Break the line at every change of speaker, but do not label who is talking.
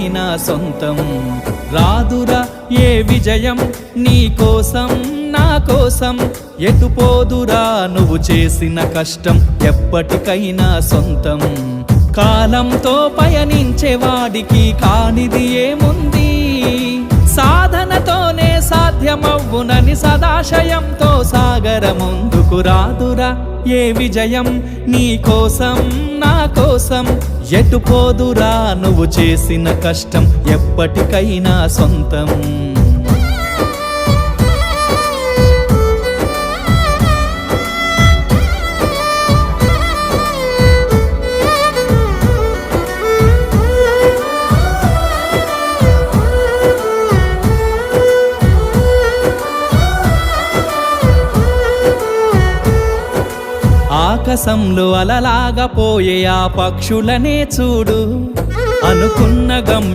ఎప్పటికైనా సొంతం. రాదురా ఏ విజయం నీ కోసం నా కోసం, ఎటుపోదురా నువ్వు చేసిన కష్టం ఎప్పటికైనా సొంతం. కాలంతో పయనించేవాడికి కానిది ఏముంది, సాధనతోనే సాధ్యమవ్వునని సదాశయంతో సాగర ముందుకు. రాదురా ఏ విజయం నీ కోసం నా కోసం, ఎటుపోదురా నువ్వు చేసిన కష్టం ఎప్పటికైనా సొంతం. ఆకాశంలో అలలాగా పోయే ఆ పక్షులనే చూడు, అనుకున్న